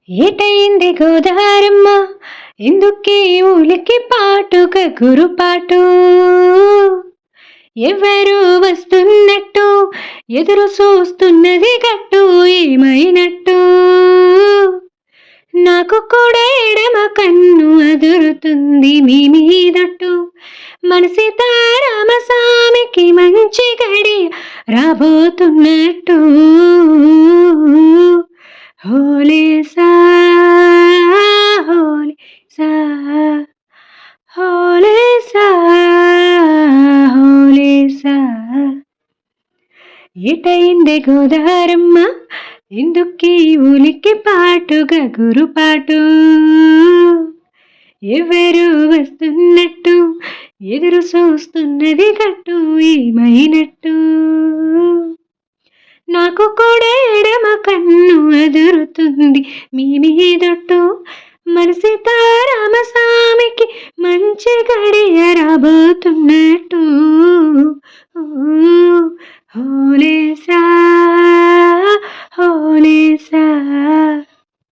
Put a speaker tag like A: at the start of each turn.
A: ఏటయింది గోదారమ్మ ఎందుకే ఉలికి పాటుగా గురుపాటు ఎవరు వస్తున్నట్టు ఎదురు చూస్తున్నది గట్టు ఏమైనట్టు నాకు కూడా ఎడమ కన్ను అదురుతుంది మీ మీదట్టు మనసి తారామస్వామికి మంచి గడి రాబోతున్నట్టు హోలేసా హోలేసా హోలేసా హోలేసా ఏటయిందే గోదారమ్మ ఎందుకీ ఉలికి పాటుగా గురుపాటు ఎవరు వస్తున్నట్టు ఎదురు చూస్తున్నది గట్టు ఏమైనట్టు నాకు కూడా ఎడమ కన్ను అదురుతుంది మీ మీదట్టు మనసి తారామస్వామికి మంచి గడియ రాబోతున్నట్టు హోలేసా హోలేసా